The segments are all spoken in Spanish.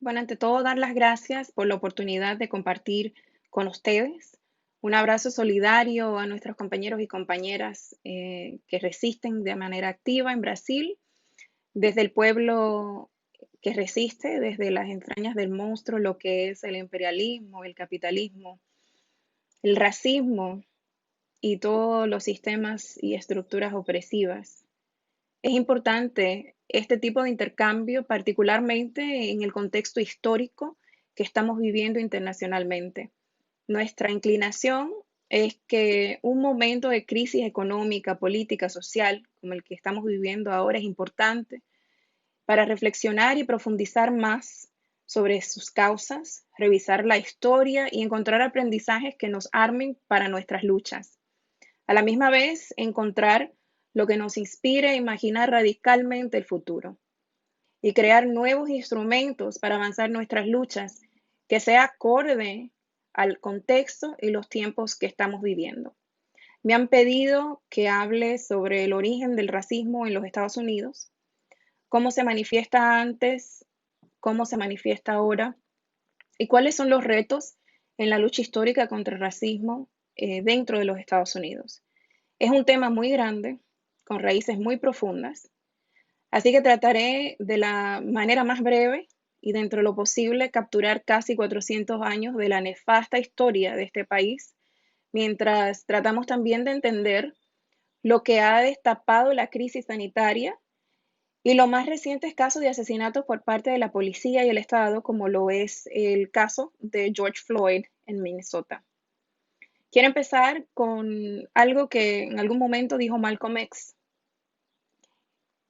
Bueno, ante todo, dar las gracias por la oportunidad de compartir con ustedes. Un abrazo solidario a nuestros compañeros y compañeras que resisten de manera activa en Brasil, desde el pueblo que resiste, desde las entrañas del monstruo, lo que es el imperialismo, el capitalismo, el racismo y todos los sistemas y estructuras opresivas. Es importante este tipo de intercambio, particularmente en el contexto histórico que estamos viviendo internacionalmente. Nuestra inclinación es que un momento de crisis económica, política, social, como el que estamos viviendo ahora, es importante para reflexionar y profundizar más sobre sus causas, revisar la historia y encontrar aprendizajes que nos armen para nuestras luchas. A la misma vez, encontrar lo que nos inspire a imaginar radicalmente el futuro y crear nuevos instrumentos para avanzar nuestras luchas que sea acorde al contexto y los tiempos que estamos viviendo. Me han pedido que hable sobre el origen del racismo en los Estados Unidos, cómo se manifiesta antes, cómo se manifiesta ahora y cuáles son los retos en la lucha histórica contra el racismo dentro de los Estados Unidos. Es un tema muy grande, con raíces muy profundas, así que trataré de la manera más breve y dentro de lo posible capturar casi 400 años de la nefasta historia de este país, mientras tratamos también de entender lo que ha destapado la crisis sanitaria y los más recientes casos de asesinatos por parte de la policía y el Estado, como lo es el caso de George Floyd en Minnesota. Quiero empezar con algo que en algún momento dijo Malcolm X.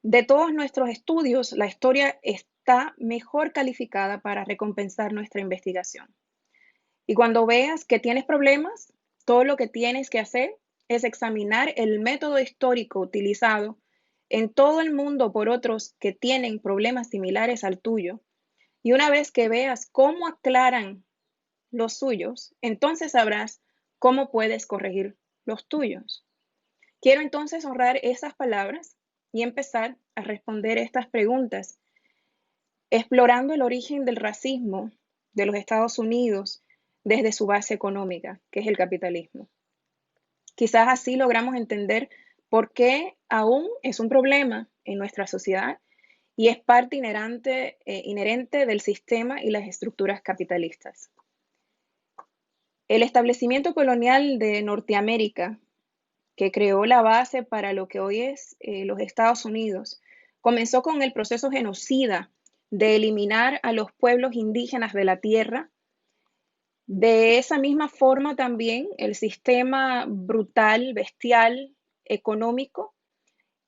De todos nuestros estudios, la historia está mejor calificada para recompensar nuestra investigación. Y cuando veas que tienes problemas, todo lo que tienes que hacer es examinar el método histórico utilizado en todo el mundo por otros que tienen problemas similares al tuyo. Y una vez que veas cómo aclaran los suyos, entonces sabrás cómo puedes corregir los tuyos. Quiero entonces honrar esas palabras y empezar a responder estas preguntas, explorando el origen del racismo de los Estados Unidos desde su base económica, que es el capitalismo. Quizás así logramos entender por qué aún es un problema en nuestra sociedad y es parte inherente del sistema y las estructuras capitalistas. El establecimiento colonial de Norteamérica, que creó la base para lo que hoy es los Estados Unidos, comenzó con el proceso genocida de eliminar a los pueblos indígenas de la tierra. De esa misma forma también el sistema brutal, bestial, económico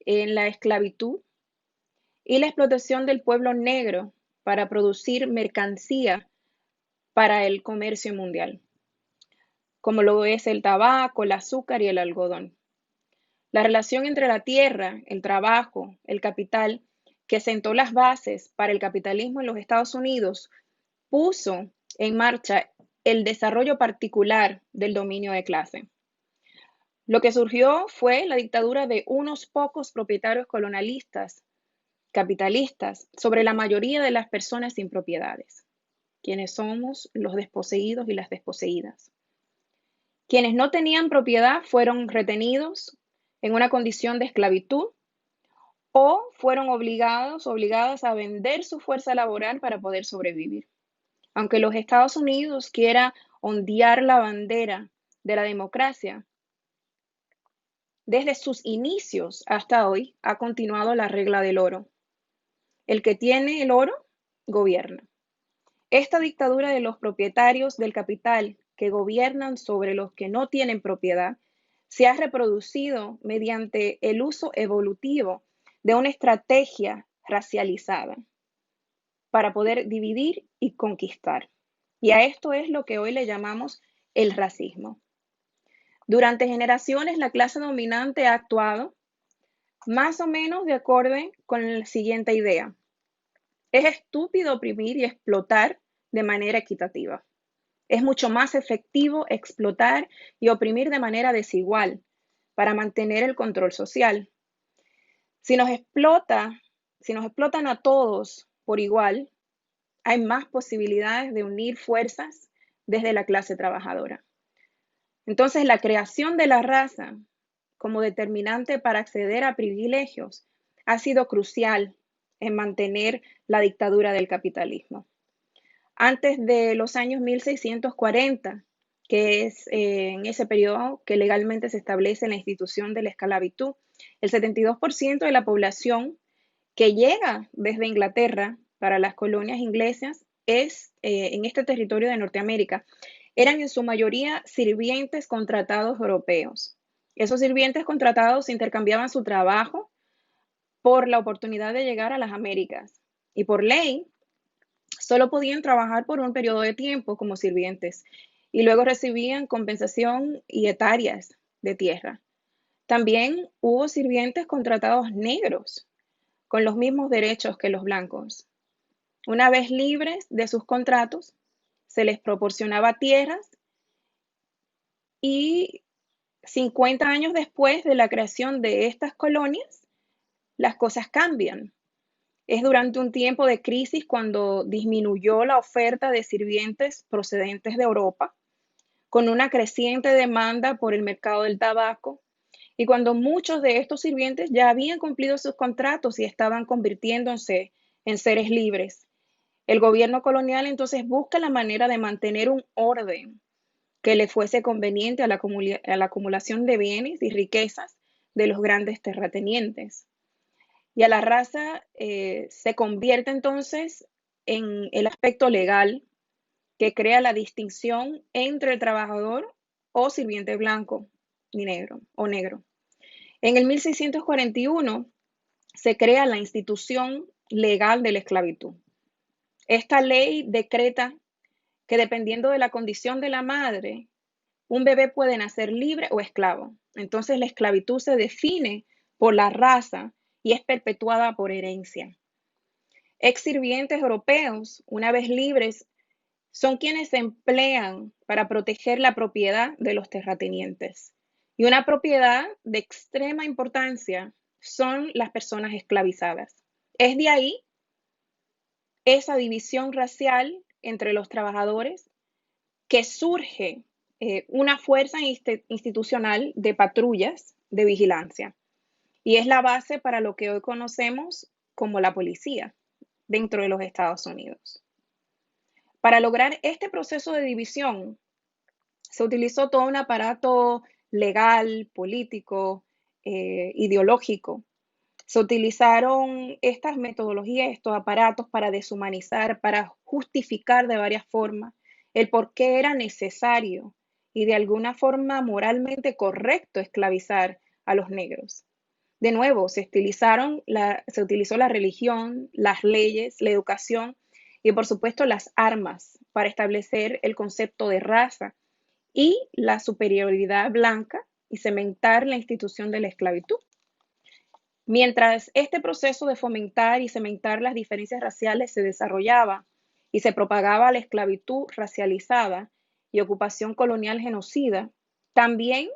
en la esclavitud y la explotación del pueblo negro para producir mercancía para el comercio mundial, como lo es el tabaco, el azúcar y el algodón. La relación entre la tierra, el trabajo, el capital, que sentó las bases para el capitalismo en los Estados Unidos, puso en marcha el desarrollo particular del dominio de clase. Lo que surgió fue la dictadura de unos pocos propietarios colonialistas, capitalistas, sobre la mayoría de las personas sin propiedades, quienes somos los desposeídos y las desposeídas. Quienes no tenían propiedad fueron retenidos en una condición de esclavitud o fueron obligadas a vender su fuerza laboral para poder sobrevivir. Aunque los Estados Unidos quiera ondear la bandera de la democracia, desde sus inicios hasta hoy ha continuado la regla del oro. El que tiene el oro, gobierna. Esta dictadura de los propietarios del capital que gobiernan sobre los que no tienen propiedad se ha reproducido mediante el uso evolutivo de una estrategia racializada para poder dividir y conquistar. Y a esto es lo que hoy le llamamos el racismo. Durante generaciones, la clase dominante ha actuado más o menos de acuerdo con la siguiente idea. Es estúpido oprimir y explotar de manera equitativa. Es mucho más efectivo explotar y oprimir de manera desigual para mantener el control social. Si nos explotan a todos por igual, hay más posibilidades de unir fuerzas desde la clase trabajadora. Entonces, la creación de la raza como determinante para acceder a privilegios ha sido crucial en mantener la dictadura del capitalismo. Antes de los años 1640, que es en ese periodo que legalmente se establece la institución de la esclavitud, el 72% de la población que llega desde Inglaterra para las colonias inglesas en este territorio de Norteamérica, eran en su mayoría sirvientes contratados europeos. Esos sirvientes contratados intercambiaban su trabajo por la oportunidad de llegar a las Américas y por ley solo podían trabajar por un periodo de tiempo como sirvientes y luego recibían compensación y hectáreas de tierra. También hubo sirvientes contratados negros con los mismos derechos que los blancos. Una vez libres de sus contratos, se les proporcionaba tierras y 50 años después de la creación de estas colonias, las cosas cambian. Es durante un tiempo de crisis cuando disminuyó la oferta de sirvientes procedentes de Europa, con una creciente demanda por el mercado del tabaco, y cuando muchos de estos sirvientes ya habían cumplido sus contratos y estaban convirtiéndose en seres libres. El gobierno colonial entonces busca la manera de mantener un orden que le fuese conveniente a la acumulación de bienes y riquezas de los grandes terratenientes. Y a la raza se convierte entonces en el aspecto legal que crea la distinción entre el trabajador o sirviente blanco y negro o negro. En el 1641 se crea la institución legal de la esclavitud. Esta ley decreta que dependiendo de la condición de la madre, un bebé puede nacer libre o esclavo. Entonces la esclavitud se define por la raza y es perpetuada por herencia. Ex sirvientes europeos, una vez libres, son quienes se emplean para proteger la propiedad de los terratenientes. Y una propiedad de extrema importancia son las personas esclavizadas. Es de ahí esa división racial entre los trabajadores que surge una fuerza institucional de patrullas de vigilancia. Y es la base para lo que hoy conocemos como la policía dentro de los Estados Unidos. Para lograr este proceso de división, se utilizó todo un aparato legal, político, ideológico. Se utilizaron estas metodologías, estos aparatos para deshumanizar, para justificar de varias formas el por qué era necesario y de alguna forma moralmente correcto esclavizar a los negros. De nuevo, se utilizó la religión, las leyes, la educación y por supuesto las armas para establecer el concepto de raza y la superioridad blanca y cementar la institución de la esclavitud. Mientras este proceso de fomentar y cementar las diferencias raciales se desarrollaba y se propagaba la esclavitud racializada y ocupación colonial genocida, también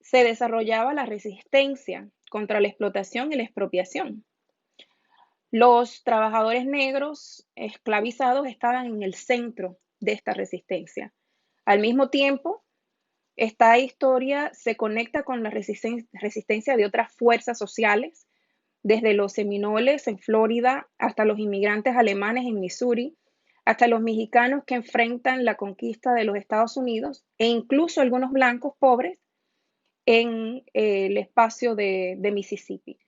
se desarrollaba la resistencia contra la explotación y la expropiación. Los trabajadores negros esclavizados estaban en el centro de esta resistencia. Al mismo tiempo, esta historia se conecta con la resistencia de otras fuerzas sociales, desde los seminoles en Florida hasta los inmigrantes alemanes en Missouri, hasta los mexicanos que enfrentan la conquista de los Estados Unidos e incluso algunos blancos pobres en el espacio de Mississippi.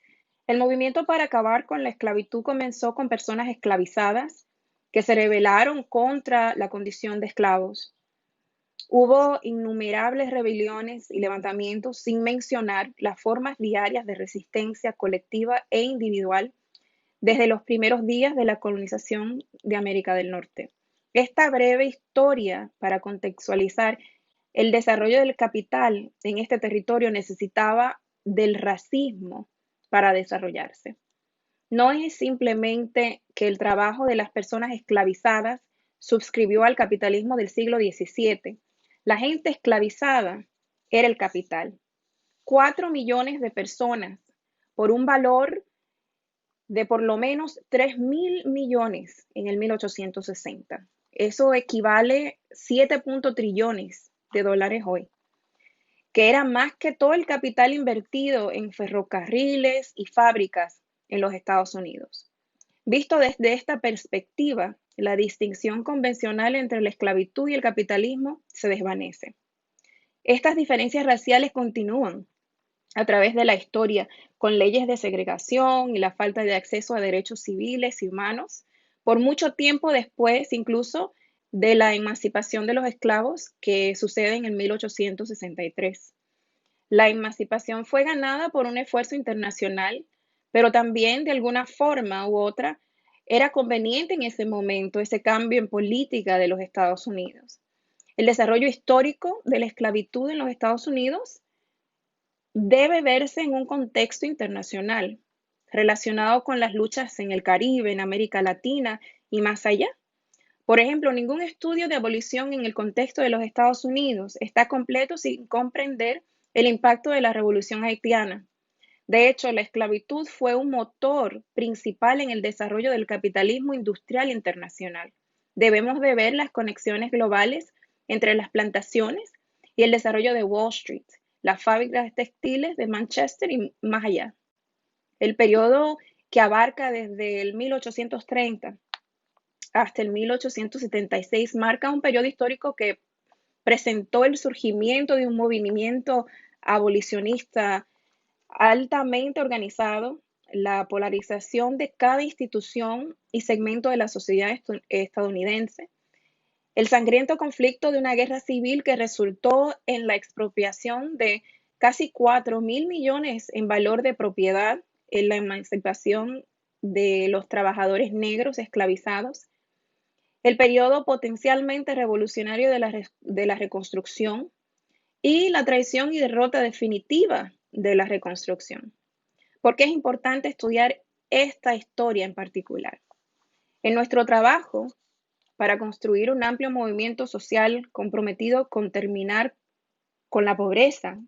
El movimiento para acabar con la esclavitud comenzó con personas esclavizadas que se rebelaron contra la condición de esclavos. Hubo innumerables rebeliones y levantamientos, sin mencionar las formas diarias de resistencia colectiva e individual desde los primeros días de la colonización de América del Norte. Esta breve historia para contextualizar el desarrollo del capital en este territorio necesitaba del racismo para desarrollarse. No es simplemente que el trabajo de las personas esclavizadas suscribió al capitalismo del siglo XVII. La gente esclavizada era el capital. 4 millones de personas por un valor de por lo menos 3.000 millones en el 1860. Eso equivale 7 trillones de dólares hoy, que era más que todo el capital invertido en ferrocarriles y fábricas en los Estados Unidos. Visto desde esta perspectiva, la distinción convencional entre la esclavitud y el capitalismo se desvanece. Estas diferencias raciales continúan a través de la historia, con leyes de segregación y la falta de acceso a derechos civiles y humanos, por mucho tiempo después incluso de la emancipación de los esclavos que sucede en el 1863. La emancipación fue ganada por un esfuerzo internacional, pero también de alguna forma u otra era conveniente en ese momento ese cambio en política de los Estados Unidos. El desarrollo histórico de la esclavitud en los Estados Unidos debe verse en un contexto internacional, relacionado con las luchas en el Caribe, en América Latina y más allá. Por ejemplo, ningún estudio de abolición en el contexto de los Estados Unidos está completo sin comprender el impacto de la Revolución Haitiana. De hecho, la esclavitud fue un motor principal en el desarrollo del capitalismo industrial internacional. Debemos de ver las conexiones globales entre las plantaciones y el desarrollo de Wall Street, las fábricas textiles de Manchester y más allá. El periodo que abarca desde el 1830 hasta el 1876 marca un periodo histórico que presentó el surgimiento de un movimiento abolicionista altamente organizado, la polarización de cada institución y segmento de la sociedad estadounidense, el sangriento conflicto de una guerra civil que resultó en la expropiación de casi 4.000 millones en valor de propiedad, en la emancipación de los trabajadores negros esclavizados, el periodo potencialmente revolucionario de la reconstrucción y la traición y derrota definitiva de la reconstrucción. ¿Por qué es importante estudiar esta historia en particular? En nuestro trabajo, para construir un amplio movimiento social comprometido con terminar con la pobreza,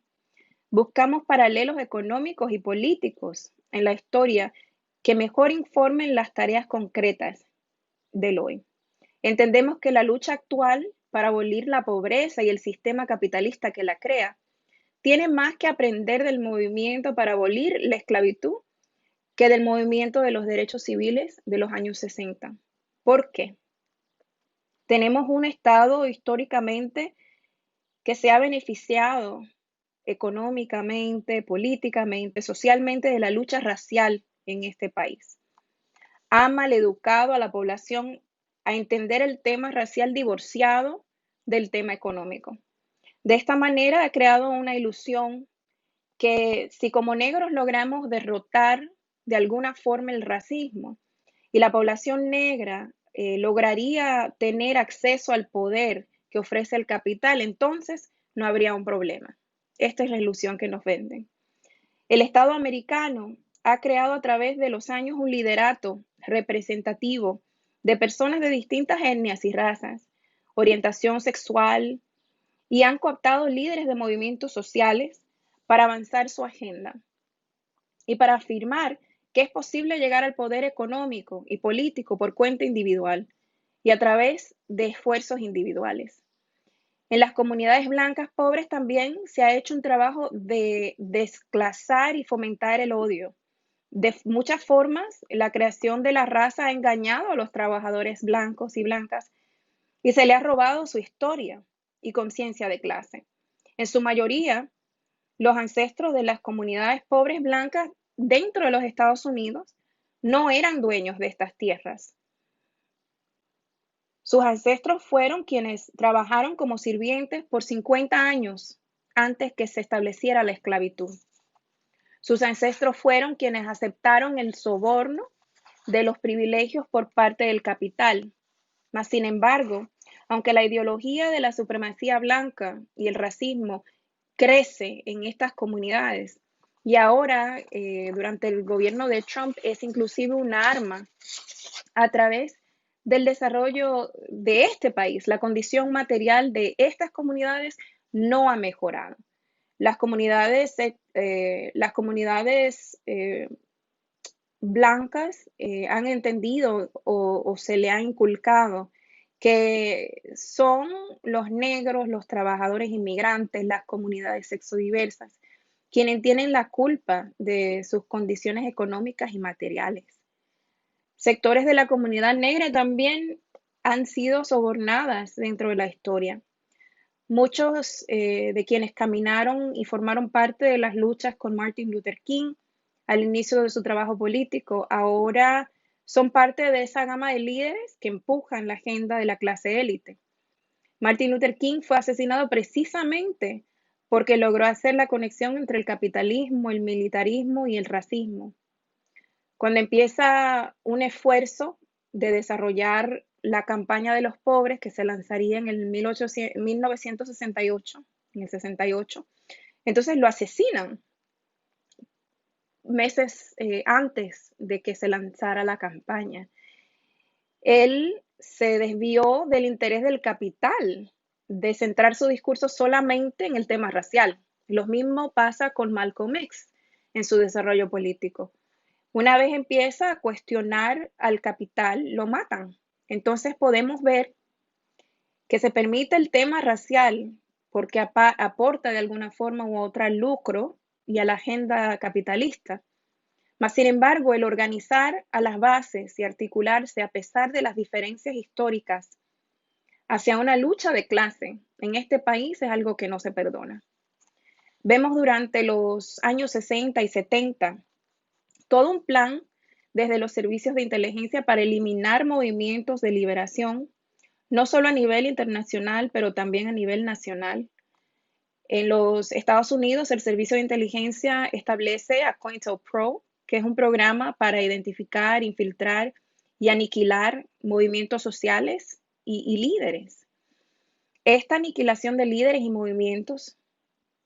buscamos paralelos económicos y políticos en la historia que mejor informen las tareas concretas del hoy. Entendemos que la lucha actual para abolir la pobreza y el sistema capitalista que la crea tiene más que aprender del movimiento para abolir la esclavitud que del movimiento de los derechos civiles de los años 60. ¿Por qué? Tenemos un Estado históricamente que se ha beneficiado económicamente, políticamente, socialmente de la lucha racial en este país. Ha maleducado a la población a entender el tema racial divorciado del tema económico. De esta manera ha creado una ilusión que si como negros logramos derrotar de alguna forma el racismo y la población negra lograría tener acceso al poder que ofrece el capital, entonces no habría un problema. Esta es la ilusión que nos venden. El Estado americano ha creado a través de los años un liderato representativo de personas de distintas etnias y razas, orientación sexual, y han cooptado líderes de movimientos sociales para avanzar su agenda y para afirmar que es posible llegar al poder económico y político por cuenta individual y a través de esfuerzos individuales. En las comunidades blancas pobres también se ha hecho un trabajo de desclasar y fomentar el odio. De muchas formas, la creación de la raza ha engañado a los trabajadores blancos y blancas y se le ha robado su historia y conciencia de clase. En su mayoría, los ancestros de las comunidades pobres blancas dentro de los Estados Unidos no eran dueños de estas tierras. Sus ancestros fueron quienes trabajaron como sirvientes por 50 años antes que se estableciera la esclavitud. Sus ancestros fueron quienes aceptaron el soborno de los privilegios por parte del capital. Mas, sin embargo, aunque la ideología de la supremacía blanca y el racismo crece en estas comunidades, y ahora, durante el gobierno de Trump, es inclusive un arma a través del desarrollo de este país. La condición material de estas comunidades no ha mejorado. Las comunidades blancas han entendido o se le ha inculcado que son los negros, los trabajadores inmigrantes, las comunidades sexodiversas, quienes tienen la culpa de sus condiciones económicas y materiales. Sectores de la comunidad negra también han sido sobornadas dentro de la historia. Muchos de quienes caminaron y formaron parte de las luchas con Martin Luther King al inicio de su trabajo político, ahora son parte de esa gama de líderes que empujan la agenda de la clase élite. Martin Luther King fue asesinado precisamente porque logró hacer la conexión entre el capitalismo, el militarismo y el racismo. Cuando empieza un esfuerzo de desarrollar la campaña de los pobres que se lanzaría en el 1968, en el 68, entonces lo asesinan meses antes de que se lanzara la campaña. Él se desvió del interés del capital, de centrar su discurso solamente en el tema racial. Lo mismo pasa con Malcolm X en su desarrollo político. Una vez empieza a cuestionar al capital, lo matan. Entonces podemos ver que se permite el tema racial porque aporta de alguna forma u otra lucro y a la agenda capitalista. Mas, sin embargo, el organizar a las bases y articularse a pesar de las diferencias históricas hacia una lucha de clase en este país es algo que no se perdona. Vemos durante los años 60 y 70 todo un plan desde los servicios de inteligencia para eliminar movimientos de liberación, no solo a nivel internacional, pero también a nivel nacional. En los Estados Unidos, el servicio de inteligencia establece a COINTELPRO, que es un programa para identificar, infiltrar y aniquilar movimientos sociales y líderes. Esta aniquilación de líderes y movimientos,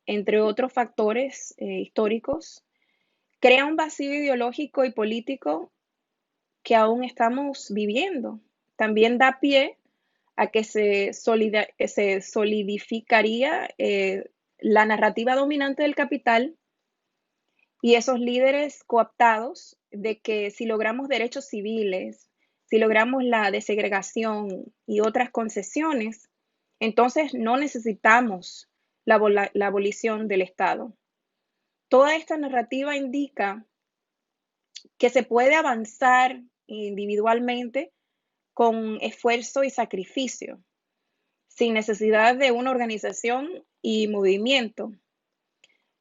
entre otros factores históricos, crea un vacío ideológico y político que aún estamos viviendo. También da pie a que se solidificaría la narrativa dominante del capital y esos líderes cooptados de que si logramos derechos civiles, si logramos la desegregación y otras concesiones, entonces no necesitamos la abolición del Estado. Toda esta narrativa indica que se puede avanzar individualmente con esfuerzo y sacrificio, sin necesidad de una organización y movimiento.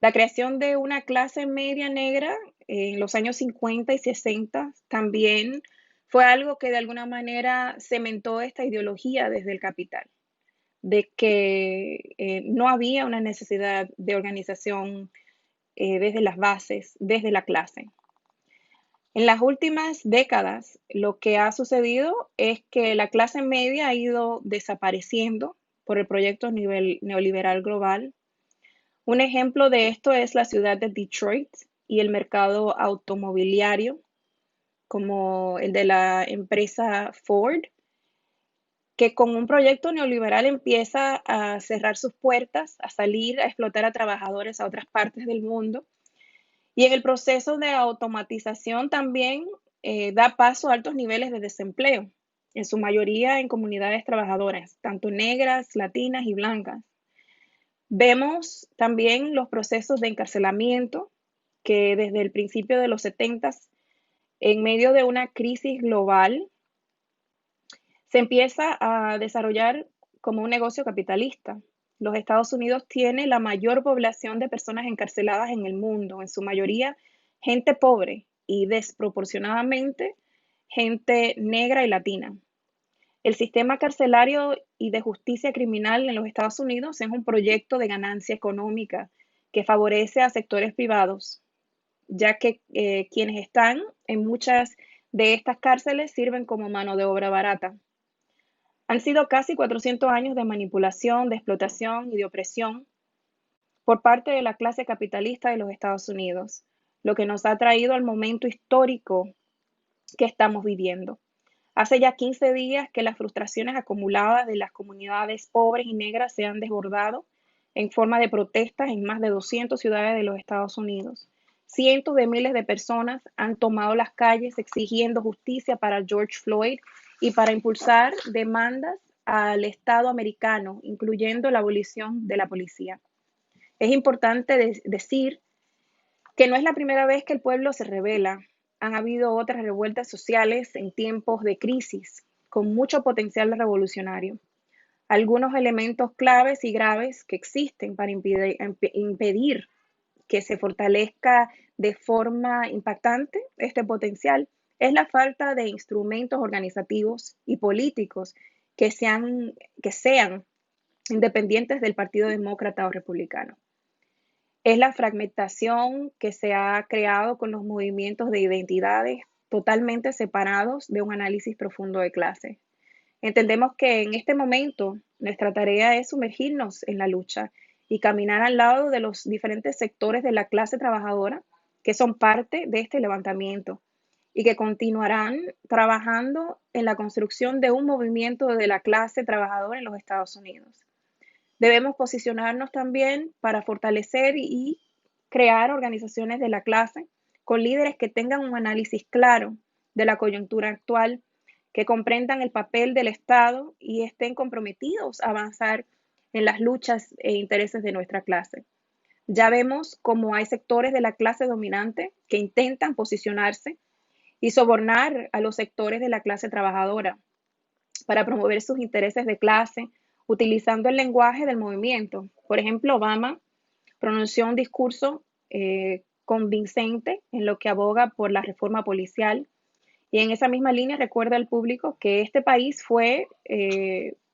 La creación de una clase media negra en los años 50 y 60 también fue algo que de alguna manera cementó esta ideología desde el capital, de que no había una necesidad de organización desde las bases, desde la clase. En las últimas décadas, lo que ha sucedido es que la clase media ha ido desapareciendo por el proyecto neoliberal global. Un ejemplo de esto es la ciudad de Detroit y el mercado automobiliario, como el de la empresa Ford, que con un proyecto neoliberal empieza a cerrar sus puertas, a salir a explotar a trabajadores a otras partes del mundo. Y en el proceso de automatización también da paso a altos niveles de desempleo, en su mayoría en comunidades trabajadoras, tanto negras, latinas y blancas. Vemos también los procesos de encarcelamiento que desde el principio de los 70, en medio de una crisis global, se empieza a desarrollar como un negocio capitalista. Los Estados Unidos tiene la mayor población de personas encarceladas en el mundo, en su mayoría gente pobre y desproporcionadamente gente negra y latina. El sistema carcelario y de justicia criminal en los Estados Unidos es un proyecto de ganancia económica que favorece a sectores privados, ya que quienes están en muchas de estas cárceles sirven como mano de obra barata. Han sido casi 400 años de manipulación, de explotación y de opresión por parte de la clase capitalista de los Estados Unidos, lo que nos ha traído al momento histórico que estamos viviendo. Hace ya 15 días que las frustraciones acumuladas de las comunidades pobres y negras se han desbordado en forma de protestas en más de 200 ciudades de los Estados Unidos, Cientos de miles de personas han tomado las calles exigiendo justicia para George Floyd y para impulsar demandas al Estado americano, incluyendo la abolición de la policía. Es importante decir que no es la primera vez que el pueblo se rebela. Han habido otras revueltas sociales en tiempos de crisis, con mucho potencial revolucionario. Algunos elementos claves y graves que existen para impedir que se fortalezca de forma impactante este potencial es la falta de instrumentos organizativos y políticos que sean independientes del Partido Demócrata o Republicano. Es la fragmentación que se ha creado con los movimientos de identidades totalmente separados de un análisis profundo de clase. Entendemos que en este momento nuestra tarea es sumergirnos en la lucha y caminar al lado de los diferentes sectores de la clase trabajadora que son parte de este levantamiento y que continuarán trabajando en la construcción de un movimiento de la clase trabajadora en los Estados Unidos. Debemos posicionarnos también para fortalecer y crear organizaciones de la clase con líderes que tengan un análisis claro de la coyuntura actual, que comprendan el papel del Estado y estén comprometidos a avanzar en las luchas e intereses de nuestra clase. Ya vemos cómo hay sectores de la clase dominante que intentan posicionarse y sobornar a los sectores de la clase trabajadora para promover sus intereses de clase, utilizando el lenguaje del movimiento. Por ejemplo, Obama pronunció un discurso convincente en lo que aboga por la reforma policial y en esa misma línea recuerda al público que este país fue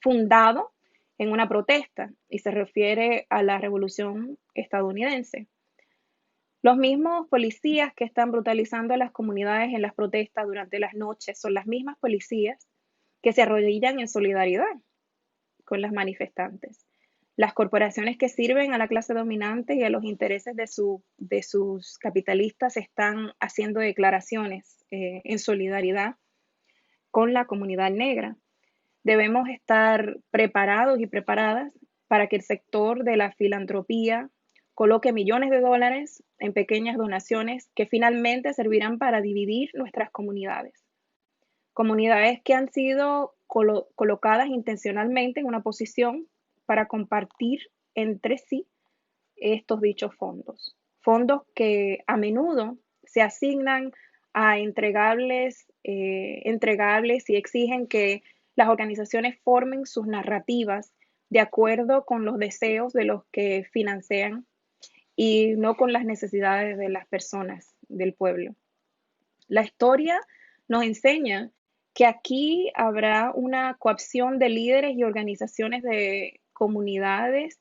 fundado en una protesta y se refiere a la revolución estadounidense. Los mismos policías que están brutalizando a las comunidades en las protestas durante las noches son las mismas policías que se arrodillan en solidaridad con las manifestantes. Las corporaciones que sirven a la clase dominante y a los intereses de sus capitalistas están haciendo declaraciones en solidaridad con la comunidad negra. Debemos estar preparados y preparadas para que el sector de la filantropía coloque millones de dólares en pequeñas donaciones que finalmente servirán para dividir nuestras comunidades. Comunidades que han sido colocadas intencionalmente en una posición para compartir entre sí estos dichos fondos. Fondos que a menudo se asignan a entregables y exigen que las organizaciones formen sus narrativas de acuerdo con los deseos de los que financian y no con las necesidades de las personas, del pueblo. La historia nos enseña que aquí habrá una coacción de líderes y organizaciones de comunidades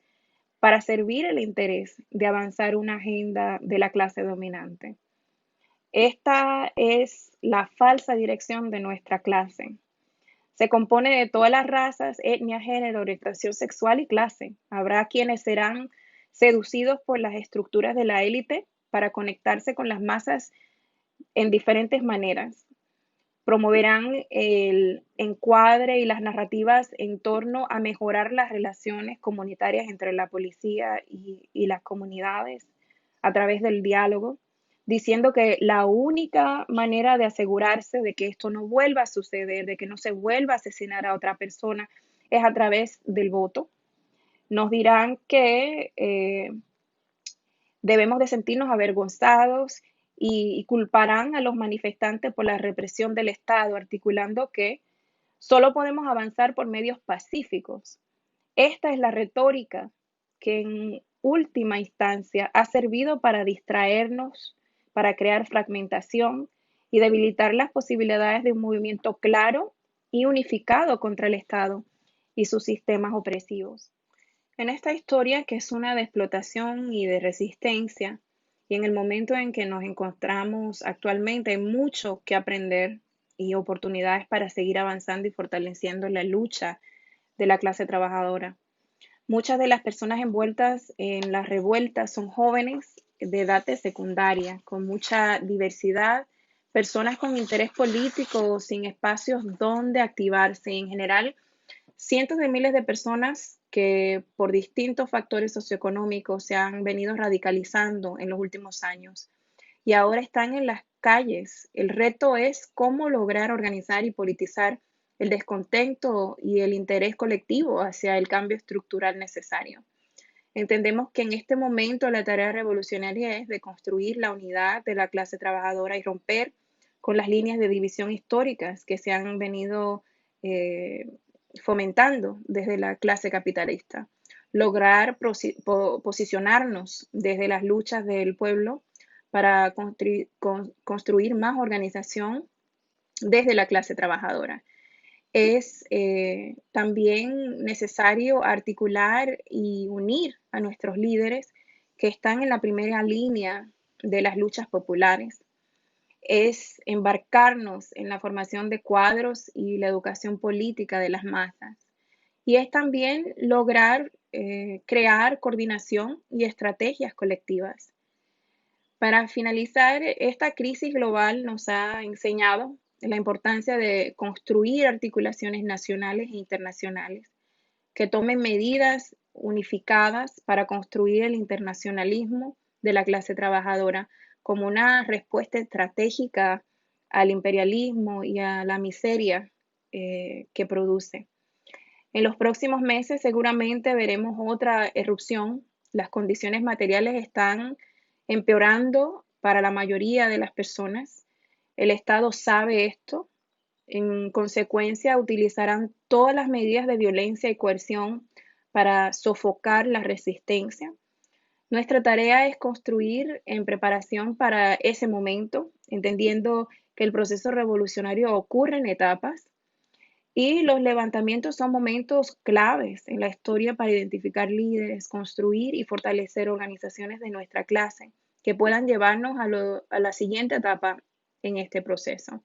para servir el interés de avanzar una agenda de la clase dominante. Esta es la falsa dirección de nuestra clase. Se compone de todas las razas, etnia, género, orientación sexual y clase. Habrá quienes serán seducidos por las estructuras de la élite para conectarse con las masas en diferentes maneras. Promoverán el encuadre y las narrativas en torno a mejorar las relaciones comunitarias entre la policía y las comunidades a través del diálogo, diciendo que la única manera de asegurarse de que esto no vuelva a suceder, de que no se vuelva a asesinar a otra persona, es a través del voto. Nos dirán que debemos de sentirnos avergonzados y culparán a los manifestantes por la represión del Estado, articulando que solo podemos avanzar por medios pacíficos. Esta es la retórica que en última instancia ha servido para distraernos, para crear fragmentación y debilitar las posibilidades de un movimiento claro y unificado contra el Estado y sus sistemas opresivos. En esta historia, que es una de explotación y de resistencia, y en el momento en que nos encontramos actualmente, hay mucho que aprender y oportunidades para seguir avanzando y fortaleciendo la lucha de la clase trabajadora. Muchas de las personas envueltas en las revueltas son jóvenes de edad de secundaria, con mucha diversidad, personas con interés político, sin espacios donde activarse. En general, cientos de miles de personas que por distintos factores socioeconómicos se han venido radicalizando en los últimos años. y ahora están en las calles. El reto es cómo lograr organizar y politizar el descontento y el interés colectivo hacia el cambio estructural necesario. Entendemos que en este momento la tarea revolucionaria es de construir la unidad de la clase trabajadora y romper con las líneas de división históricas que se han venido eh, fomentando desde la clase capitalista. Lograr posicionarnos desde las luchas del pueblo para construir más organización desde la clase trabajadora. Es también necesario articular y unir a nuestros líderes que están en la primera línea de las luchas populares. Es embarcarnos en la formación de cuadros y la educación política de las masas. Y es también lograr crear coordinación y estrategias colectivas. Para finalizar, esta crisis global nos ha enseñado la importancia de construir articulaciones nacionales e internacionales que tomen medidas unificadas para construir el internacionalismo de la clase trabajadora como una respuesta estratégica al imperialismo y a la miseria que produce. En los próximos meses seguramente veremos otra erupción. Las condiciones materiales están empeorando para la mayoría de las personas. El Estado sabe esto. En consecuencia, utilizarán todas las medidas de violencia y coerción para sofocar la resistencia. Nuestra tarea es construir en preparación para ese momento, entendiendo que el proceso revolucionario ocurre en etapas y los levantamientos son momentos claves en la historia para identificar líderes, construir y fortalecer organizaciones de nuestra clase que puedan llevarnos a la siguiente etapa en este proceso.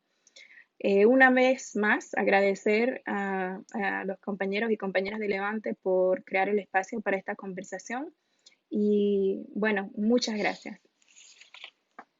Una vez más, agradecer a los compañeros y compañeras de Levante por crear el espacio para esta conversación y bueno, muchas gracias.